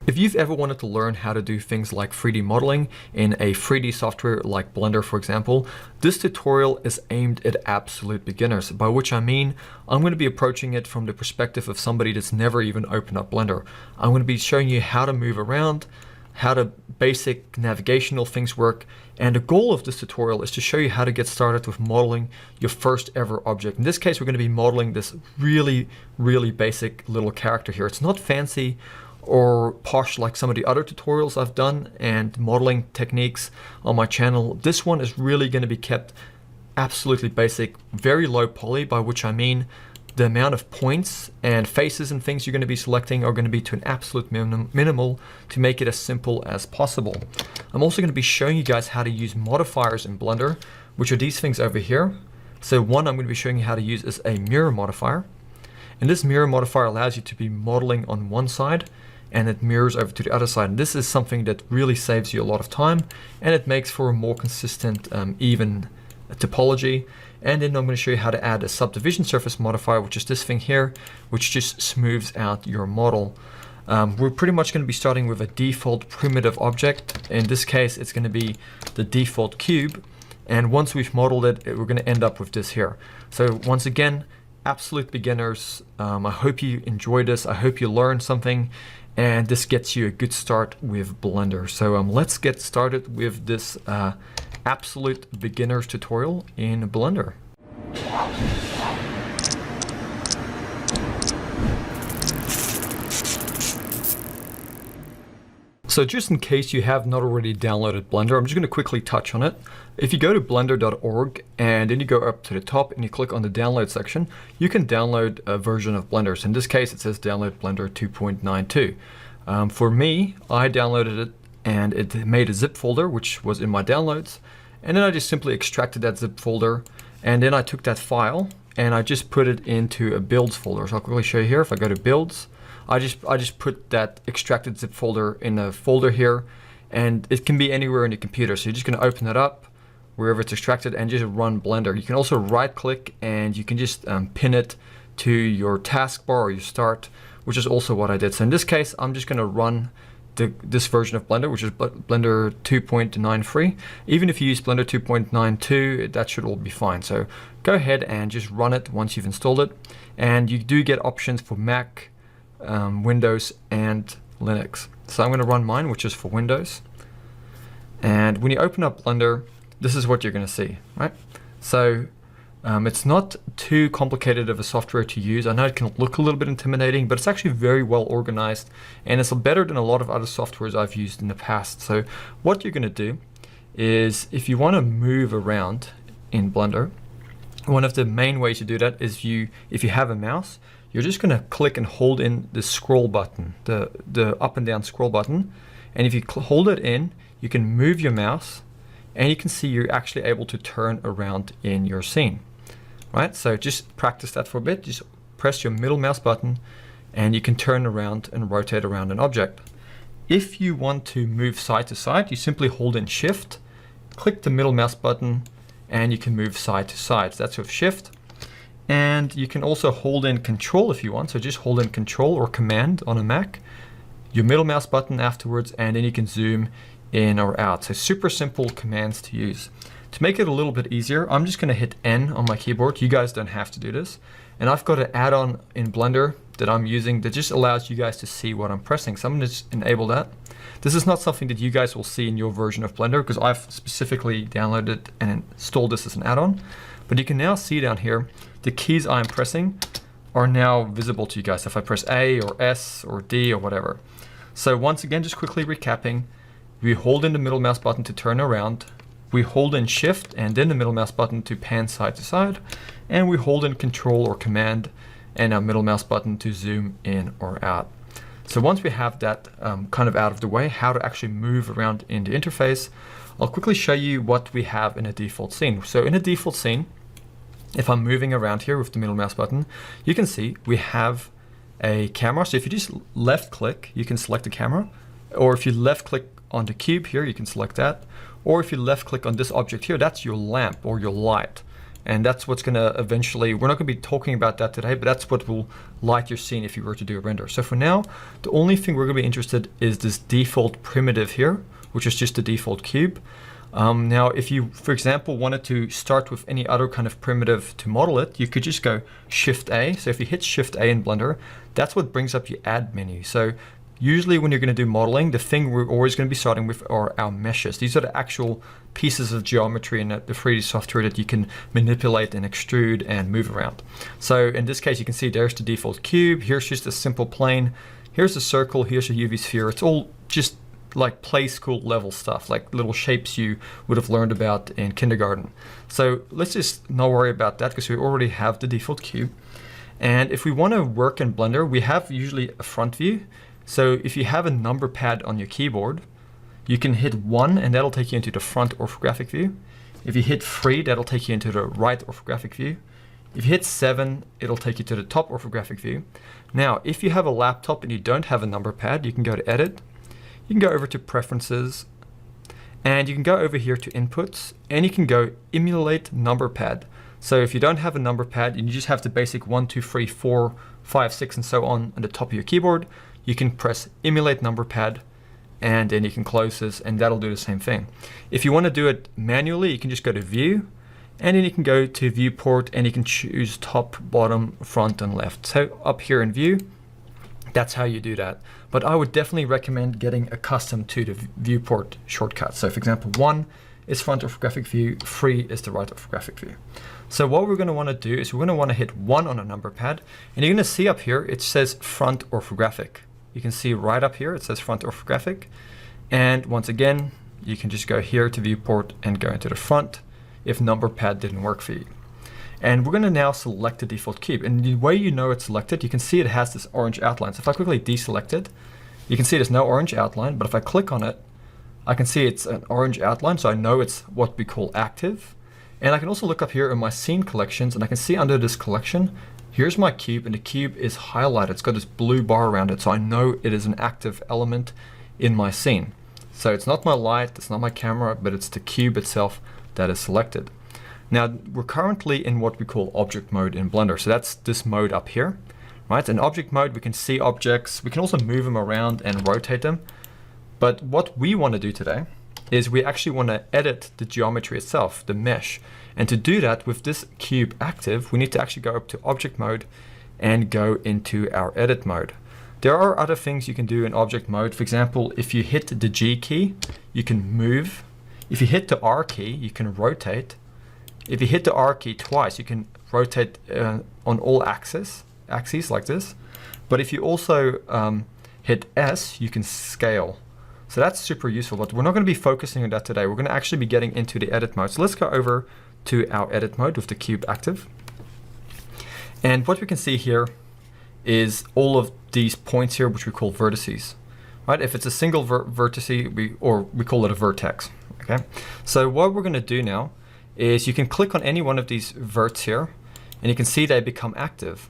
If you've ever wanted to learn how to do things like 3D modeling in a 3D software like Blender, for example, this tutorial is aimed at absolute beginners, by which I mean I'm going to be approaching it from the perspective of somebody that's never even opened up Blender. I'm going to be showing you how to move around, how the basic navigational things work, and the goal of this tutorial is to show you how to get started with modeling your first ever object. In this case, we're going to be modeling this really basic little character here. It's not fancy or posh like some of the other tutorials I've done and modeling techniques on my channel. This one is really going to be kept absolutely basic, very low poly, by which I mean the amount of points and faces and things you're going to be selecting are going to be to an absolute minimal to make it as simple as possible. I'm also going to be showing you guys how to use modifiers in Blender, which are these things over here. So one I'm going to be showing you how to use is a mirror modifier. And this mirror modifier allows you to be modeling on one side and it mirrors over to the other side. And this is something that really saves you a lot of time, and it makes for a more consistent, even topology. And then I'm going to show you how to add a subdivision surface modifier, which is this thing here, which just smooths out your model. We're pretty much going to be starting with a default primitive object. In this case, it's going to be the default cube. And once we've modeled it, we're going to end up with this here. So once again, absolute beginners. I hope you enjoyed this. I hope you learned something. And this gets you a good start with Blender. So let's get started with this absolute beginners tutorial in Blender. So just in case you have not already downloaded Blender, I'm just going to quickly touch on it. If you go to blender.org and then you go up to the top and you click on the download section, you can download a version of Blender. So in this case, it says download Blender 2.92. For me, I downloaded it and it made a zip folder, which was in my downloads. And then I just simply extracted that zip folder. And then I took that file and I just put it into a builds folder. So I'll quickly show you here. If I go to builds, I just put that extracted zip folder in a folder here, and it can be anywhere in your computer. So you're just going to open it up wherever it's extracted and just run Blender. You can also right click and you can just pin it to your taskbar or your start, which is also what I did. So in this case, I'm just going to run this version of Blender, which is Blender 2.93. Even if you use Blender 2.92, that should all be fine. So go ahead and just run it once you've installed it. And you do get options for Mac, Windows and Linux. So I'm going to run mine, which is for Windows. And when you open up Blender, this is what you're going to see, right? So it's not too complicated of a software to use. I know it can look a little bit intimidating, but it's actually very well organized, and it's better than a lot of other softwares I've used in the past. So what you're going to do is, if you want to move around in Blender, one of the main ways to do that is if you have a mouse, you're just going to click and hold in the scroll button, the up and down scroll button. And if you hold it in, you can move your mouse and you can see you're actually able to turn around in your scene. Right? So just practice that for a bit. Just press your middle mouse button and you can turn around and rotate around an object. If you want to move side to side, you simply hold in Shift, click the middle mouse button, and you can move side to side. So that's with Shift. And you can also hold in Control if you want. So just hold in Control or Command on a Mac, your middle mouse button afterwards, and then you can zoom in or out. So super simple commands to use. To make it a little bit easier, I'm just going to hit N on my keyboard. You guys don't have to do this. And I've got an add-on in Blender that I'm using that just allows you guys to see what I'm pressing. So I'm going to just enable that. This is not something that you guys will see in your version of Blender because I've specifically downloaded and installed this as an add-on. But you can now see down here, the keys I'm pressing are now visible to you guys. If I press A or S or D or whatever. So once again, just quickly recapping, we hold in the middle mouse button to turn around. We hold in Shift and then the middle mouse button to pan side to side. And we hold in Control or Command and our middle mouse button to zoom in or out. So once we have that kind of out of the way, how to actually move around in the interface, I'll quickly show you what we have in a default scene. So in a default scene, if I'm moving around here with the middle mouse button, you can see we have a camera. So if you just left click, you can select the camera. Or if you left click on the cube here, you can select that. Or if you left click on this object here, that's your lamp or your light. And that's what's going to eventually, we're not going to be talking about that today, but that's what will light your scene if you were to do a render. So for now, the only thing we're going to be interested is this default primitive here, which is just the default cube. Now, if you, for example, wanted to start with any other kind of primitive to model it, you could just go Shift A. So if you hit Shift A in Blender, that's what brings up your add menu. So usually when you're going to do modeling, the thing we're always going to be starting with are our meshes. These are the actual pieces of geometry in the 3D software that you can manipulate and extrude and move around. So in this case, you can see there's the default cube. Here's just a simple plane. Here's a circle. Here's a UV sphere. It's all just like play school level stuff, like little shapes you would have learned about in kindergarten. So let's just not worry about that because we already have the default cube. And if we want to work in Blender, we have usually a front view. So if you have a number pad on your keyboard, you can hit 1 and that'll take you into the front orthographic view. If you hit 3, that'll take you into the right orthographic view. If you hit 7, it'll take you to the top orthographic view. Now, if you have a laptop and you don't have a number pad, you can go to Edit. You can go over to Preferences, and you can go over here to Inputs, and you can go Emulate Number Pad. So if you don't have a number pad and you just have the basic 1, 2, 3, 4, 5, 6, and so on the top of your keyboard, you can press Emulate Number Pad, and then you can close this, and that'll do the same thing. If you want to do it manually, you can just go to View, and then you can go to Viewport, and you can choose top, bottom, front, and left. So up here in View, that's how you do that. But I would definitely recommend getting accustomed to the viewport shortcut. So for example, 1 is front orthographic view, 3 is the right orthographic view. So what we're going to want to do is we're going to want to hit 1 on a number pad, and you're going to see up here it says front orthographic. You can see right up here it says front orthographic, and once again you can just go here to viewport and go into the front if number pad didn't work for you. And we're going to now select the default cube. And the way you know it's selected, you can see it has this orange outline. So if I quickly deselect it, you can see there's no orange outline, but if I click on it, I can see it's an orange outline, so I know it's what we call active. And I can also look up here in my scene collections, and I can see under this collection, here's my cube, and the cube is highlighted. It's got this blue bar around it, so I know it is an active element in my scene. So it's not my light, it's not my camera, but it's the cube itself that is selected. Now, we're currently in what we call object mode in Blender. So that's this mode up here, right? In object mode, we can see objects. We can also move them around and rotate them. But what we want to do today is we actually want to edit the geometry itself, the mesh. And to do that with this cube active, we need to actually go up to object mode and go into our edit mode. There are other things you can do in object mode. For example, if you hit the G key, you can move. If you hit the R key, you can rotate. If you hit the R key twice, you can rotate on all axes like this. But if you also hit S, you can scale. So that's super useful, but we're not going to be focusing on that today. We're going to actually be getting into the edit mode. So let's go over to our edit mode with the cube active. And what we can see here is all of these points here, which we call vertices. Right? If it's a single vertex, we call it a vertex. Okay. So what we're going to do now is you can click on any one of these verts here, and you can see they become active.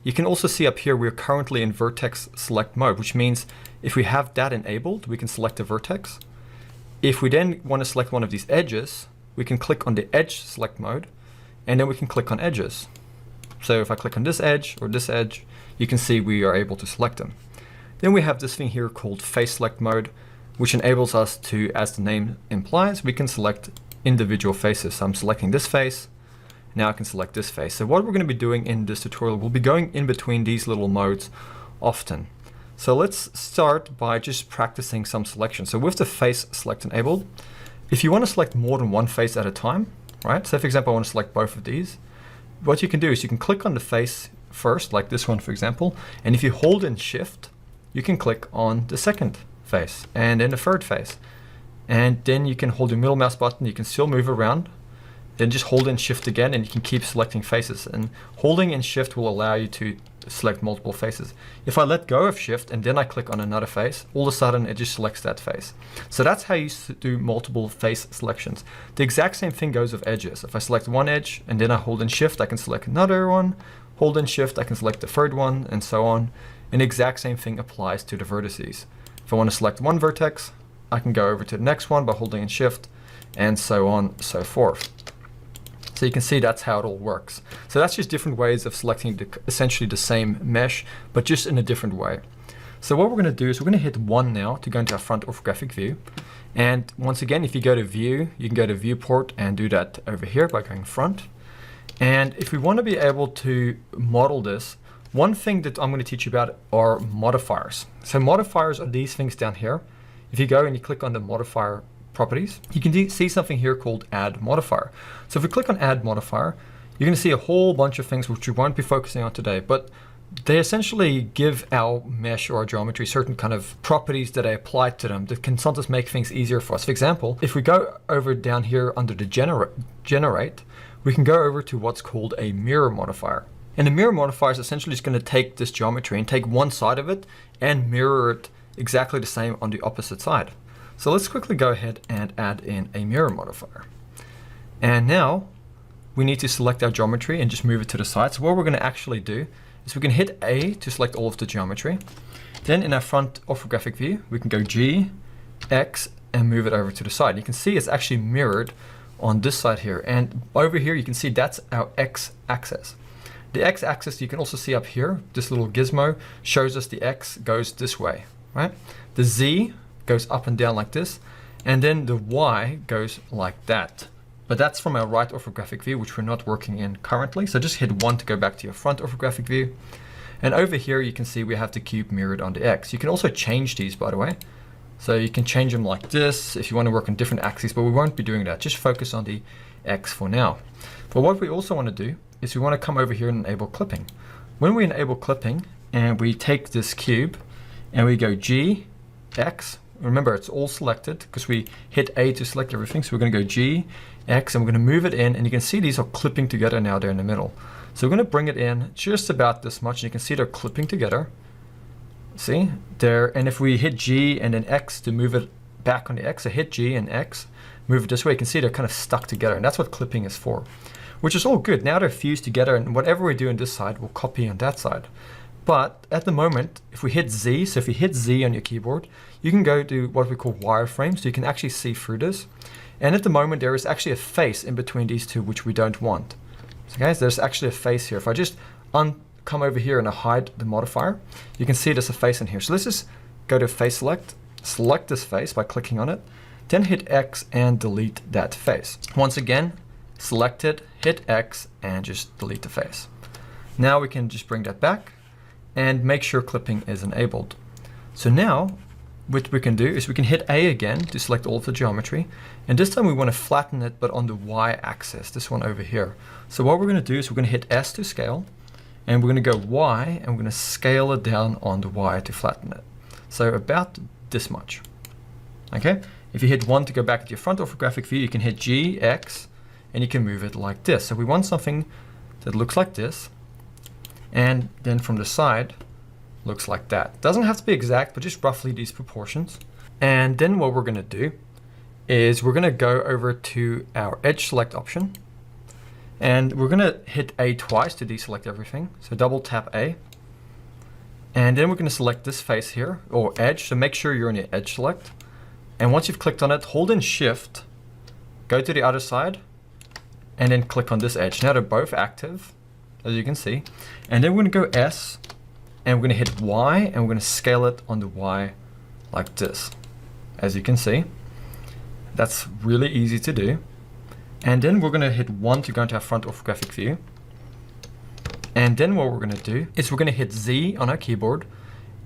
You can also see up here we're currently in vertex select mode, which means if we have that enabled, we can select a vertex. If we then want to select one of these edges, we can click on the edge select mode, and then we can click on edges. So if I click on this edge or this edge, you can see we are able to select them. Then we have this thing here called face select mode, which enables us to, as the name implies, we can select individual faces. So I'm selecting this face. Now I can select this face. So what we're going to be doing in this tutorial, we'll be going in between these little modes often. So let's start by just practicing some selection. So with the face select enabled, if you want to select more than one face at a time, right? So for example, I want to select both of these. What you can do is you can click on the face first, like this one, for example. And if you hold in Shift, you can click on the second face and then the third face. And then you can hold your middle mouse button, you can still move around, then just hold in Shift again and you can keep selecting faces. And holding in Shift will allow you to select multiple faces. If I let go of Shift and then I click on another face, all of a sudden it just selects that face. So that's how you do multiple face selections. The exact same thing goes with edges. If I select one edge and then I hold in Shift, I can select another one, hold in Shift, I can select the third one, and so on. And the exact same thing applies to the vertices. If I want to select one vertex, I can go over to the next one by holding in Shift, and so on, so forth. So you can see that's how it all works. So that's just different ways of selecting essentially the same mesh, but just in a different way. So what we're going to do is we're going to hit 1 now to go into our front orthographic view. And once again, if you go to view, you can go to viewport and do that over here by going front. And if we want to be able to model this, one thing that I'm going to teach you about are modifiers. So modifiers are these things down here. If you go and you click on the modifier properties, you can see something here called add modifier. So if we click on add modifier, you're going to see a whole bunch of things which we won't be focusing on today, but they essentially give our mesh or our geometry certain kind of properties that I apply to them that can sometimes make things easier for us. For example, if we go over down here under the generate, we can go over to what's called a mirror modifier. And the mirror modifier is essentially just going to take this geometry and take one side of it and mirror it exactly the same on the opposite side. So let's quickly go ahead and add in a mirror modifier. And now we need to select our geometry and just move it to the side. So what we're going to actually do is we can hit A to select all of the geometry. Then in our front orthographic view, we can go G, X, and move it over to the side. You can see it's actually mirrored on this side here. And over here, you can see that's our X axis. The X axis you can also see up here. This little gizmo shows us the X goes this way, right? The Z goes up and down like this, and then the Y goes like that. But that's from our right orthographic view, which we're not working in currently. So just hit 1 to go back to your front orthographic view. And over here, you can see we have the cube mirrored on the X. You can also change these, by the way. So you can change them like this if you want to work on different axes, but we won't be doing that. Just focus on the X for now. But what we also want to do is we want to come over here and enable clipping. When we enable clipping and we take this cube and we go G, X, remember it's all selected because we hit A to select everything. So we're going to go G, X, and we're going to move it in, and you can see these are clipping together now. They're in the middle. So we're going to bring it in just about this much, and you can see they're clipping together. See there, and if we hit G and then X to move it back on the X, so hit G and X, move it this way, you can see they're kind of stuck together, and that's what clipping is for, which is all good. Now they're fused together, and whatever we do on this side, we'll copy on that side. But at the moment, if we hit Z, so if you hit Z on your keyboard, you can go to what we call wireframe, so you can actually see through this. And at the moment, there is actually a face in between these two, which we don't want. So guys, there's actually a face here. If I just come over here and I hide the modifier, you can see there's a face in here. So let's just go to face select this face by clicking on it, then hit X and delete that face. Once again, select it, hit X, and just delete the face. Now we can just bring that back and make sure clipping is enabled. So now what we can do is we can hit A again to select all of the geometry, and this time we want to flatten it but on the Y axis, this one over here. So what we're going to do is we're going to hit S to scale, and we're going to go Y, and we're going to scale it down on the Y to flatten it. So about this much. Okay, if you hit 1 to go back to your front orthographic view, you can hit G, X, and you can move it like this. So we want something that looks like this, and then from the side looks like that. Doesn't have to be exact, but just roughly these proportions. And then what we're going to do is we're going to go over to our edge select option, and we're going to hit A twice to deselect everything. So double tap A, and then we're going to select this face here, or edge. So make sure you're on your edge select, and once you've clicked on it, hold in Shift, go to the other side, and then click on this edge. Now they're both active, as you can see. And then we're going to go S, and we're going to hit Y, and we're going to scale it on the Y like this. As you can see, that's really easy to do. And then we're going to hit 1 to go into our front orthographic view. And then what we're going to do is we're going to hit Z on our keyboard,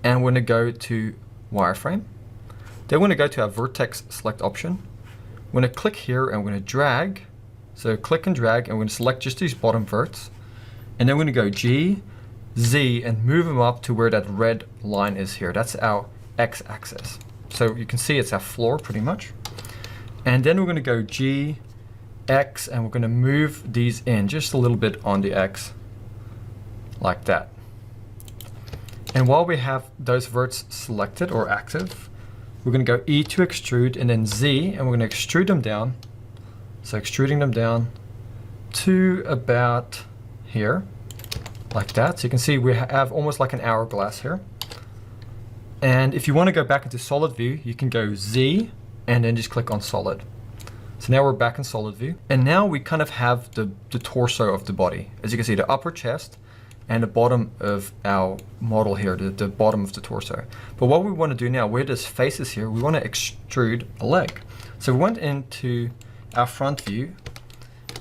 and we're going to go to wireframe. Then we're going to go to our vertex select option. We're going to click here, and we're going to drag. So click and drag, and we're going to select just these bottom verts. And then we're going to go G, Z, and move them up to where that red line is here. That's our X axis. So you can see it's our floor pretty much. And then we're going to go G, X, and we're going to move these in just a little bit on the X like that. And while we have those verts selected or active, we're going to go E to extrude, and then Z, and we're going to extrude them down. So extruding them down to about here, like that. So you can see we have almost like an hourglass here. And if you want to go back into solid view, you can go Z and then just click on solid. So now we're back in solid view. And now we kind of have the torso of the body. As you can see, the upper chest and the bottom of our model here, the bottom of the torso. But what we want to do now, where this face is here, we want to extrude a leg. So we went into our front view,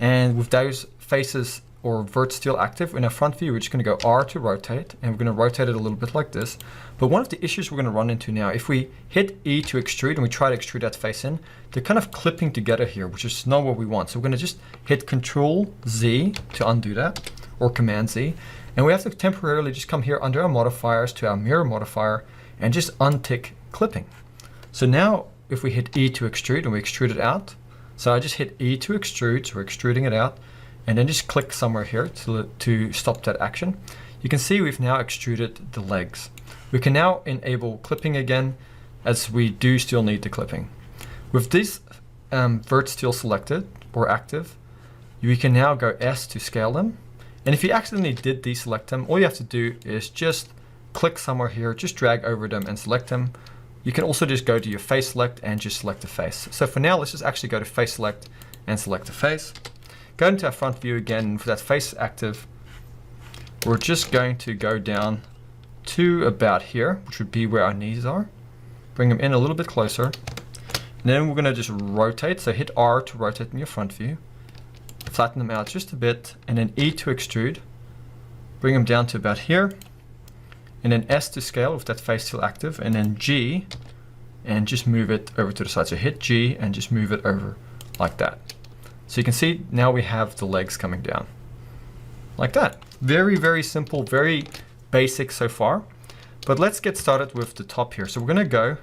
and with those faces or vert still active in our front view, we're just going to go R to rotate, and we're going to rotate it a little bit like this. But one of the issues we're going to run into now, if we hit E to extrude and we try to extrude that face in, they're kind of clipping together here, which is not what we want. So we're going to just hit Control Z to undo that, or Command Z. And we have to temporarily just come here under our modifiers to our mirror modifier and just untick clipping. So now if we hit E to extrude and we extrude it out, so I just hit E to extrude, so we're extruding it out, and then just click somewhere here to stop that action. You can see we've now extruded the legs. We can now enable clipping again, as we do still need the clipping. With this vert still selected or active, we can now go S to scale them. And if you accidentally did deselect them, all you have to do is just click somewhere here, just drag over them and select them. You can also just go to your face select and just select the face. So for now, let's just actually go to face select and select the face. Go into our front view again, and for that face active, we're just going to go down to about here, which would be where our knees are. Bring them in a little bit closer. And then we're going to just rotate, so hit R to rotate in your front view. Flatten them out just a bit, and then E to extrude. Bring them down to about here. And then S to scale with that face still active, and then G, and just move it over to the side. So hit G and just move it over like that. So you can see now we have the legs coming down like that. Very, very simple, very basic so far. But let's get started with the top here. So we're gonna go,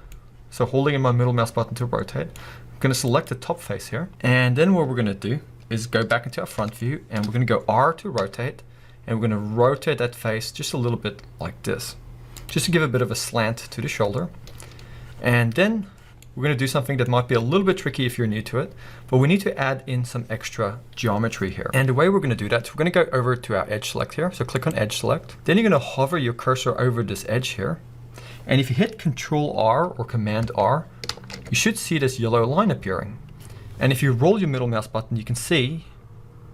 so holding in my middle mouse button to rotate, I'm gonna select the top face here. And then what we're gonna do is go back into our front view, and we're gonna go R to rotate, and we're gonna rotate that face just a little bit like this, just to give a bit of a slant to the shoulder. And then we're gonna do something that might be a little bit tricky if you're new to it, but we need to add in some extra geometry here. And the way we're gonna do that, we're gonna go over to our edge select here. So click on edge select. Then you're gonna hover your cursor over this edge here. And if you hit Control R or Command R, you should see this yellow line appearing. And if you roll your middle mouse button, you can see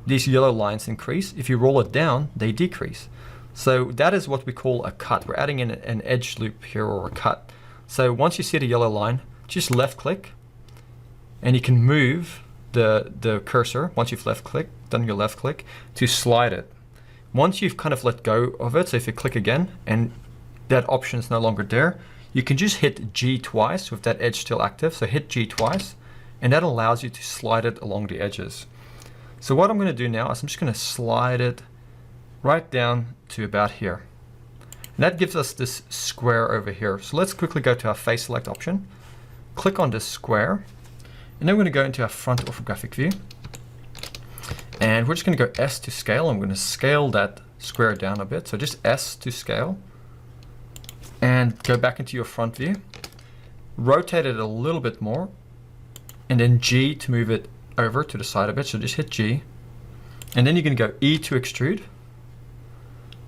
these yellow lines increase. If you roll it down, they decrease. So that is what we call a cut. We're adding in an edge loop here, or a cut. So once you see the yellow line, just left click, and you can move the cursor, once you've done your left click, to slide it. Once you've kind of let go of it, so if you click again, and that option is no longer there, you can just hit G twice with that edge still active. So hit G twice, and that allows you to slide it along the edges. So what I'm going to do now is I'm just going to slide it right down to about here. And that gives us this square over here. So let's quickly go to our face select option, click on this square, and then we're going to go into our front orthographic view. And we're just going to go S to scale. I'm going to scale that square down a bit. So just S to scale, and go back into your front view, rotate it a little bit more, and then G to move it over to the side a bit. So just hit G, and then you're going to go E to extrude,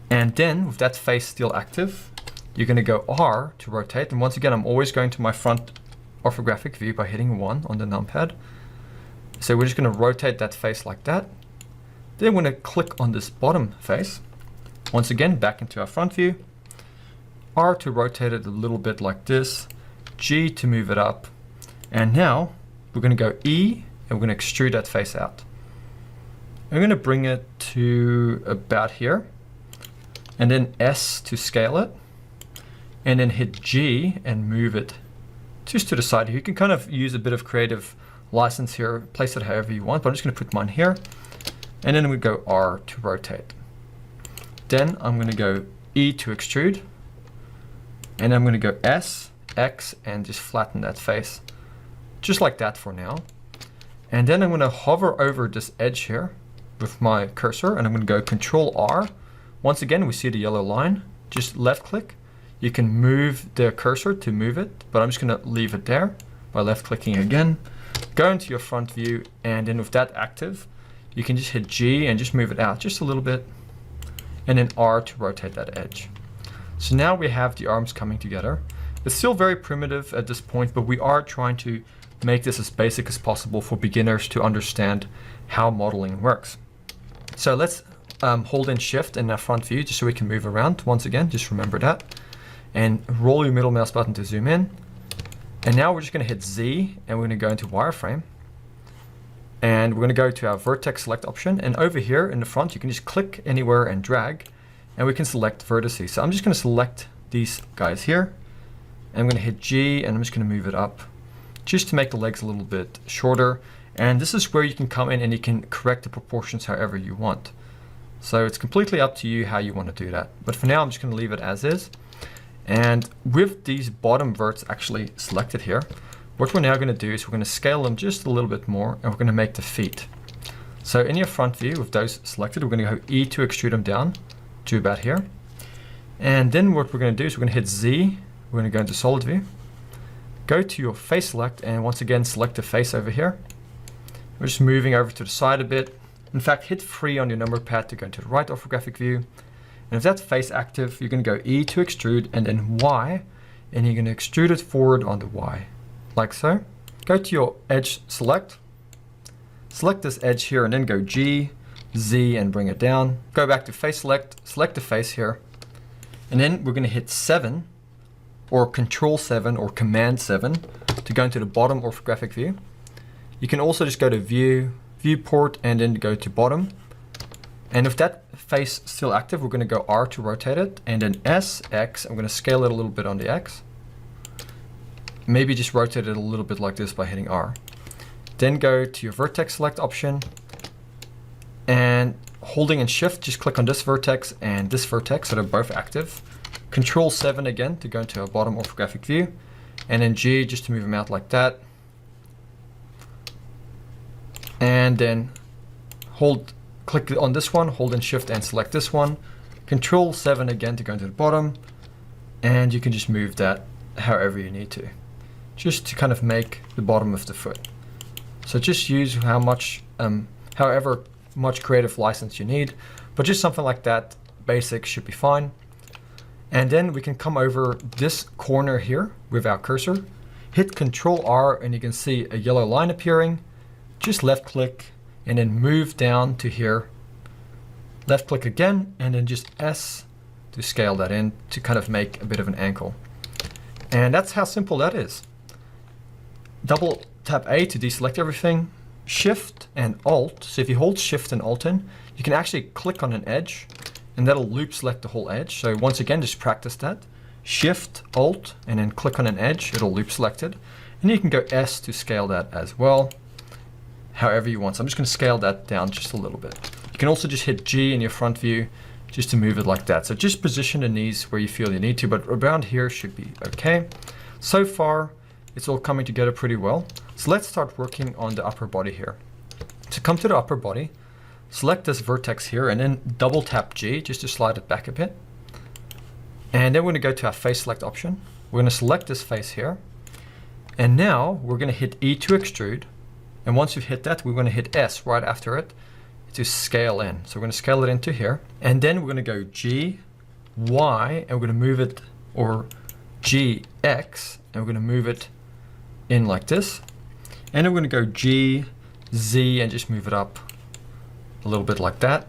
and then with that face still active, you're going to go R to rotate. And once again, I'm always going to my front orthographic view by hitting 1 on the numpad. So we're just going to rotate that face like that. Then we're going to click on this bottom face. Once again, back into our front view, R to rotate it a little bit like this, G to move it up, and now we're going to go E, and we're going to extrude that face out. I'm going to bring it to about here, and then S to scale it, and then hit G and move it just to the side here. You can kind of use a bit of creative license here, place it however you want, but I'm just going to put mine here, and then we go R to rotate. Then I'm going to go E to extrude, and I'm going to go S, X, and just flatten that face, just like that for now. And then I'm going to hover over this edge here with my cursor, and I'm going to go Control R. Once again, we see the yellow line. Just left click. You can move the cursor to move it, but I'm just going to leave it there by left clicking again. Go into your front view, and then with that active, you can just hit G and just move it out just a little bit, and then R to rotate that edge. So now we have the arms coming together. It's still very primitive at this point, but we are trying to make this as basic as possible for beginners to understand how modeling works. So let's hold in Shift in our front view just so we can move around. Once again, just remember that. And roll your middle mouse button to zoom in. And now we're just going to hit Z, and we're going to go into wireframe. And we're going to go to our vertex select option. And over here in the front, you can just click anywhere and drag, and we can select vertices. So I'm just going to select these guys here. And I'm going to hit G, and I'm just going to move it up just to make the legs a little bit shorter. And this is where you can come in and you can correct the proportions however you want. So it's completely up to you how you want to do that. But for now, I'm just going to leave it as is. And with these bottom verts actually selected here, what we're now going to do is we're going to scale them just a little bit more, and we're going to make the feet. So in your front view with those selected, we're going to go E to extrude them down to about here. And then what we're going to do is we're going to hit Z. We're going to go into solid view. Go to your face select, and once again select the face over here. We're just moving over to the side a bit. In fact, hit 3 on your number pad to go into the right orthographic view. And if that's face active, you're going to go E to extrude and then Y, and you're going to extrude it forward on the Y, like so. Go to your edge select. Select this edge here and then go G, Z, and bring it down. Go back to face select, select the face here. And then we're going to hit 7, or Control 7, or Command 7 to go into the bottom orthographic view. You can also just go to View, Viewport, and then go to bottom. And if that face is still active, we're going to go R to rotate it, and then S, X. I'm going to scale it a little bit on the X. Maybe just rotate it a little bit like this by hitting R. Then go to your vertex select option, and holding in Shift, just click on this vertex and this vertex so they're both active. Control 7 again to go into a bottom orthographic view, and then G just to move them out like that. And then click on this one, hold in Shift and select this one. Control 7 again to go into the bottom, and you can just move that however you need to, just to kind of make the bottom of the foot. So just use however much creative license you need, but just something like that, basic should be fine. And then we can come over this corner here with our cursor, hit Control R, and you can see a yellow line appearing. Just left click and then move down to here. Left click again, and then just S to scale that in to kind of make a bit of an ankle. And that's how simple that is. Double tap A to deselect everything, Shift and Alt. So if you hold Shift and Alt in, you can actually click on an edge, and that'll loop select the whole edge. So once again, just practice that. Shift, Alt, and then click on an edge, it'll loop select it. And you can go S to scale that as well, however you want. So I'm just going to scale that down just a little bit. You can also just hit G in your front view just to move it like that. So just position the knees where you feel you need to, but around here should be okay. So far, it's all coming together pretty well. So let's start working on the upper body here. To come to the upper body, select this vertex here and then double tap G just to slide it back a bit. And then we're going to go to our face select option. We're going to select this face here. And now we're going to hit E to extrude. And once you've hit that, we're going to hit S right after it to scale in. So we're going to scale it into here. And then we're going to go G, Y, and we're going to move it, or G, X, and we're going to move it in like this. And then we're going to go G, Z, and just move it up a little bit like that.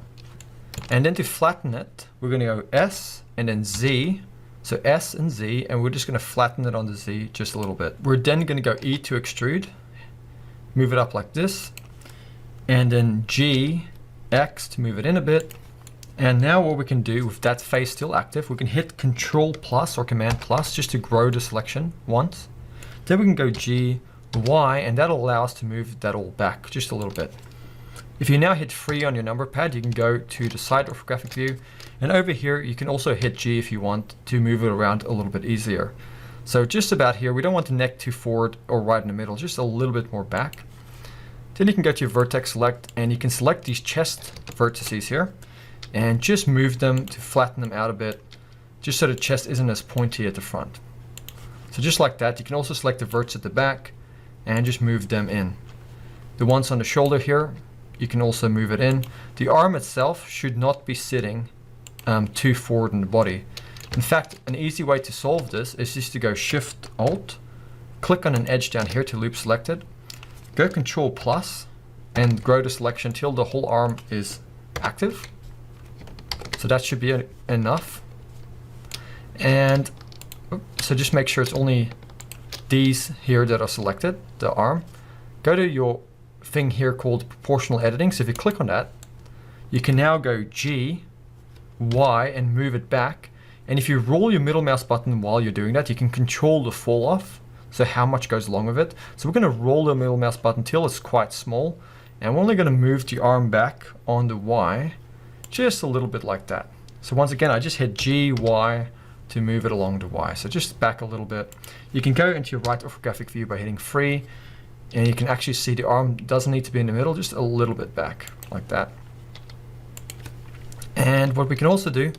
And then to flatten it, we're going to go S and then Z. So S and Z, and we're just going to flatten it on the Z just a little bit. We're then going to go E to extrude. Move it up like this, and then G, X to move it in a bit. And now what we can do with that face still active, we can hit Control plus or Command plus just to grow the selection once. Then we can go G, Y, and that'll allow us to move that all back just a little bit. If you now hit 3 on your number pad, you can go to the side orthographic view, and over here you can also hit G if you want to move it around a little bit easier. So just about here, we don't want the neck too forward or right in the middle, just a little bit more back. Then you can go to your vertex select, and you can select these chest vertices here and just move them to flatten them out a bit, just so the chest isn't as pointy at the front. So just like that. You can also select the verts at the back and just move them in. The ones on the shoulder here, you can also move it in. The arm itself should not be sitting too forward in the body, In fact, an easy way to solve this is just to go Shift Alt, click on an edge down here to loop selected, go Control plus, and grow the selection till the whole arm is active. So that should be enough. And so just make sure it's only these here that are selected, the arm. Go to your thing here called proportional editing. So if you click on that, you can now go G, Y, and move it back. And if you roll your middle mouse button while you're doing that, you can control the fall off, so how much goes along with it. So we're going to roll the middle mouse button till it's quite small, and we're only going to move the arm back on the Y, just a little bit like that. So once again, I just hit G, Y to move it along the Y. So just back a little bit. You can go into your right orthographic view by hitting free, and you can actually see the arm doesn't need to be in the middle, just a little bit back, like that. And what we can also do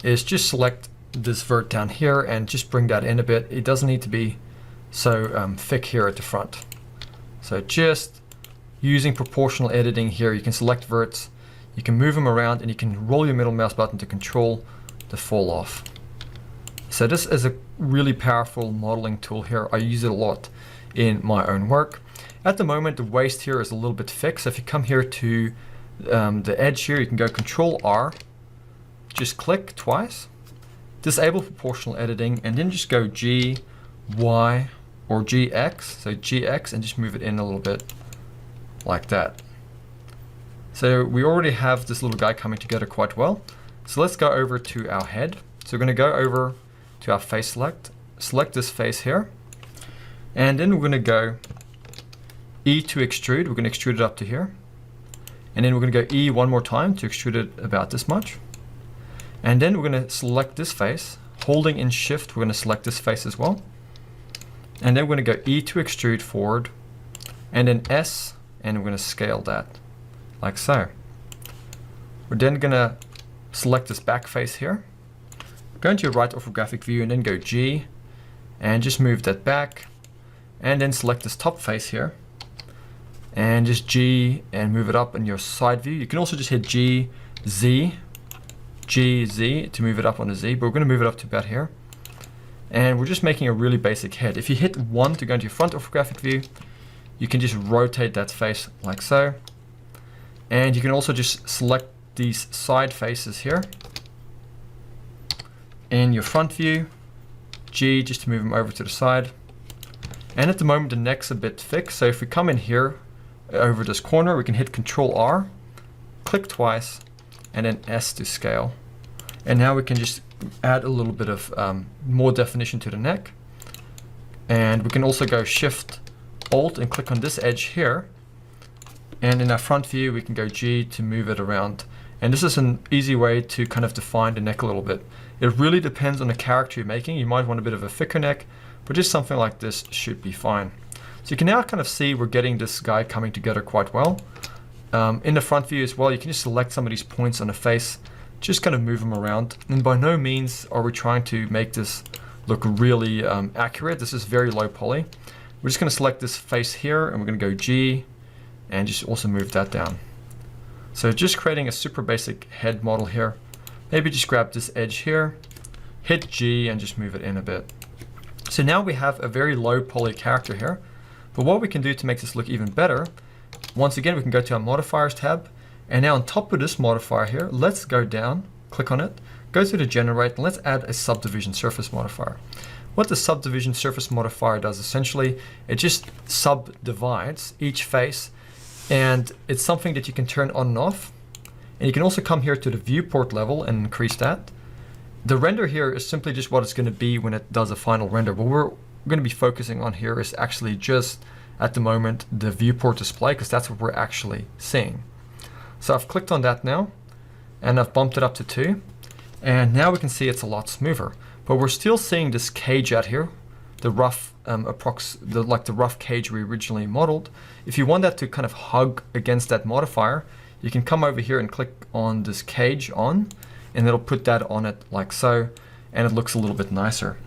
is just select this vert down here and just bring that in a bit. It doesn't need to be so thick here at the front. So just using proportional editing here, you can select verts, you can move them around, and you can roll your middle mouse button to control the fall off. So this is a really powerful modeling tool here. I use it a lot in my own work. At the moment, the waist here is a little bit thick. So if you come here to the edge here, you can go Control R, just click twice, disable proportional editing, and then just go G, Y, or GX, so GX, and just move it in a little bit like that. So we already have this little guy coming together quite well. So let's go over to our head. So we're going to go over to our face select this face here, and then we're going to go E to extrude. We're going to extrude it up to here, and then we're going to go E one more time to extrude it about this much. And then we're going to select this face, holding in Shift, we're going to select this face as well. And then we're going to go E to extrude forward, and then S, and we're going to scale that, like so. We're then going to select this back face here, go into your right orthographic view, and then go G, and just move that back, and then select this top face here, and just G, and move it up in your side view. You can also just hit G, Z, G, Z to move it up on the Z, but we're going to move it up to about here. And we're just making a really basic head. If you hit 1 to go into your front orthographic view, you can just rotate that face like so. And you can also just select these side faces here in your front view, G, just to move them over to the side. And at the moment, the neck's a bit thick, so if we come in here over this corner, we can hit Control R, click twice, and then S to scale. And now we can just add a little bit of more definition to the neck. And we can also go Shift Alt and click on this edge here. And in our front view, we can go G to move it around. And this is an easy way to kind of define the neck a little bit. It really depends on the character you're making. You might want a bit of a thicker neck, but just something like this should be fine. So you can now kind of see we're getting this guy coming together quite well. In the front view as well, you can just select some of these points on the face, just kind of move them around. And by no means are we trying to make this look really accurate. This is very low poly. We're just going to select this face here, and we're going to go G, and just also move that down. So just creating a super basic head model here. Maybe just grab this edge here, hit G, and just move it in a bit. So now we have a very low poly character here. But what we can do to make this look even better, once again, we can go to our modifiers tab, and now on top of this modifier here, let's go down, click on it, go to the generate, and let's add a subdivision surface modifier. What the subdivision surface modifier does essentially, it just subdivides each face, and it's something that you can turn on and off. And you can also come here to the viewport level and increase that. The render here is simply just what it's going to be when it does a final render. What we're going to be focusing on here is actually just at the moment the viewport display, because that's what we're actually seeing. So I've clicked on that now, and I've bumped it up to 2, and now we can see it's a lot smoother. But we're still seeing this cage out here, the rough the rough cage we originally modeled. If you want that to kind of hug against that modifier, you can come over here and click on this cage on, and it'll put that on it like so, and it looks a little bit nicer.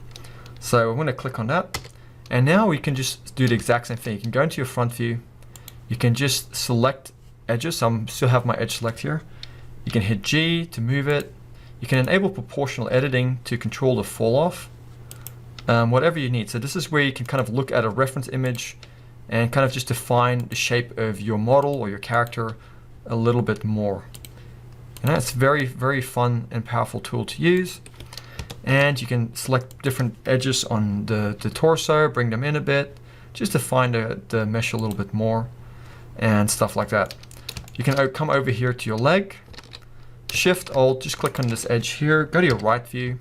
So I'm going to click on that, and now we can just do the exact same thing. You can go into your front view, you can just select edges. So I still have my edge select here. You can hit G to move it. You can enable proportional editing to control the fall off, whatever you need. So this is where you can kind of look at a reference image and kind of just define the shape of your model or your character a little bit more. And that's very, very fun and powerful tool to use. And you can select different edges on the torso, bring them in a bit, just to find the mesh a little bit more and stuff like that. You can come over here to your leg, Shift Alt, just click on this edge here, go to your right view,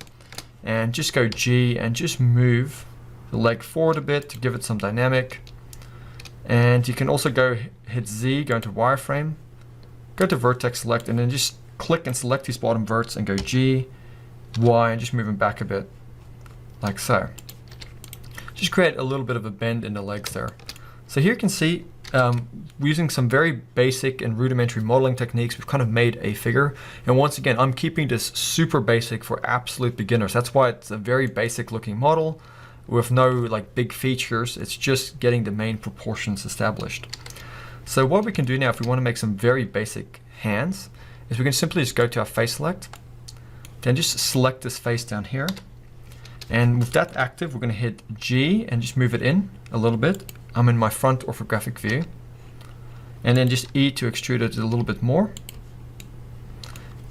and just go G and just move the leg forward a bit to give it some dynamic. And you can also hit Z, go into wireframe, go to vertex select, and then just click and select these bottom verts and go G, Y, and just move them back a bit, like so. Just create a little bit of a bend in the legs there. So here you can see, using some very basic and rudimentary modeling techniques, we've kind of made a figure. And once again, I'm keeping this super basic for absolute beginners. That's why it's a very basic looking model with no like big features. It's just getting the main proportions established. So what we can do now, if we want to make some very basic hands, is we can simply just go to our face select, then just select this face down here. And with that active, we're going to hit G and just move it in a little bit. I'm in my front orthographic view. And then just E to extrude it a little bit more.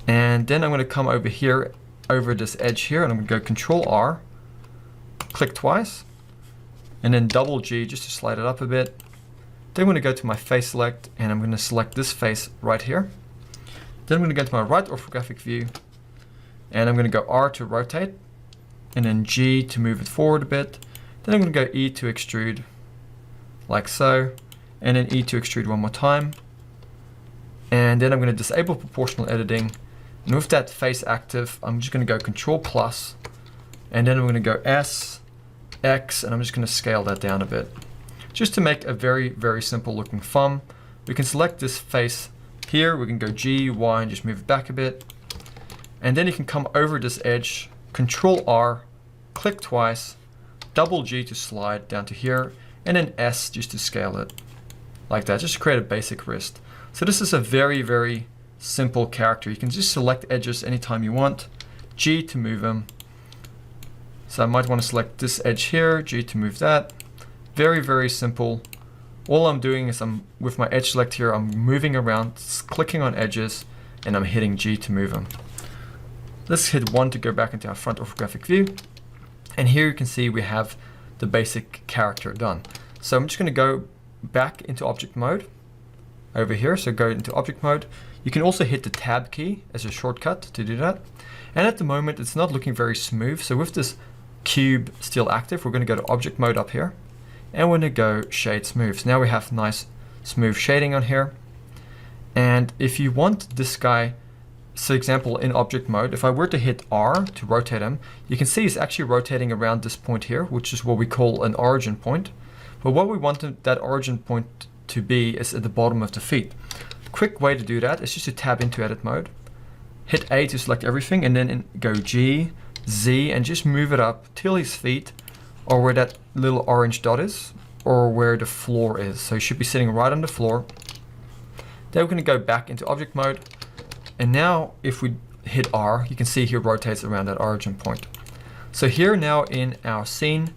And then I'm going to come over here, over this edge here, and I'm going to go Control R, click twice, and then double G just to slide it up a bit. Then I'm going to go to my face select, and I'm going to select this face right here. Then I'm going to go to my right orthographic view, and I'm going to go R to rotate, and then G to move it forward a bit. Then I'm going to go E to extrude, like so, and then E to extrude one more time. And then I'm going to disable proportional editing. And with that face active, I'm just going to go Control plus, and then I'm going to go S, X, and I'm just going to scale that down a bit. Just to make a very, very simple looking thumb. We can select this face here, we can go G, Y, and just move it back a bit. And then you can come over this edge, Control R, click twice, double G to slide down to here, and then S just to scale it. Like that, just to create a basic wrist. So this is a very, very simple character. You can just select edges anytime you want, G to move them. So I might want to select this edge here, G to move that. Very, very simple. All I'm doing is with my edge select here, I'm moving around, clicking on edges, and I'm hitting G to move them. Let's hit 1 to go back into our front orthographic view. And here you can see we have the basic character done. So I'm just going to go back into object mode over here. So go into object mode. You can also hit the tab key as a shortcut to do that. And at the moment, it's not looking very smooth. So with this cube still active, we're going to go to object mode up here. And we're going to go shade smooth. So now we have nice smooth shading on here. And if you want this guy, so example in object mode, if I were to hit R to rotate him, you can see he's actually rotating around this point here, which is what we call an origin point. But what we want that origin point to be is at the bottom of the feet. Quick way to do that is just to tab into edit mode, hit A to select everything, and then go G, Z, and just move it up till his feet, or where that little orange dot is, or where the floor is. So he should be sitting right on the floor. Then we're going to go back into object mode. And now if we hit R, you can see he rotates around that origin point. So here now in our scene,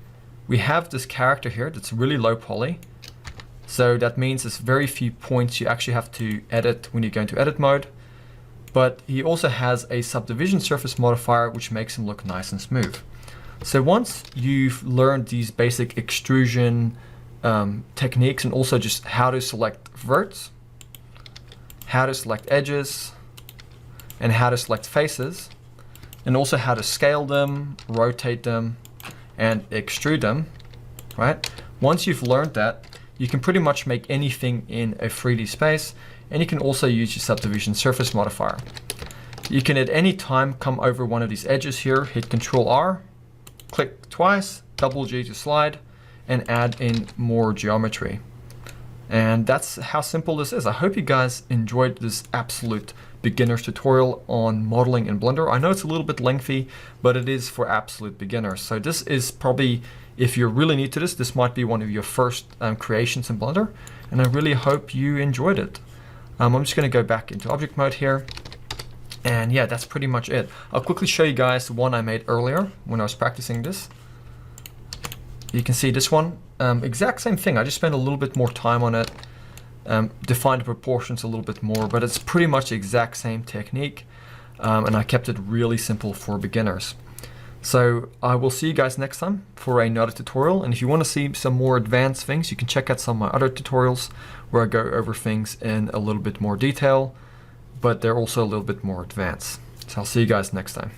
we have this character here that's really low poly. So that means there's very few points you actually have to edit when you go into edit mode. But he also has a subdivision surface modifier, which makes him look nice and smooth. So once you've learned these basic extrusion techniques, and also just how to select verts, how to select edges, and how to select faces, and also how to scale them, rotate them, and extrude them, right? Once you've learned that, you can pretty much make anything in a 3D space, and you can also use your subdivision surface modifier. You can at any time come over one of these edges here, hit Control R, click twice, double G to slide, and add in more geometry. And that's how simple this is. I hope you guys enjoyed this absolute beginner's tutorial on modeling in Blender. I know it's a little bit lengthy, but it is for absolute beginners. So this is probably, if you're really new to this, this might be one of your first creations in Blender, and I really hope you enjoyed it. I'm just going to go back into object mode here, And yeah, that's pretty much it. I'll quickly show you guys the one I made earlier when I was practicing this. You can see this one, exact same thing. I just spent a little bit more time on it, defined the proportions a little bit more, but it's pretty much the exact same technique. And I kept it really simple for beginners. So I will see you guys next time for another tutorial. And if you want to see some more advanced things, you can check out some of my other tutorials where I go over things in a little bit more detail, but they're also a little bit more advanced. So I'll see you guys next time.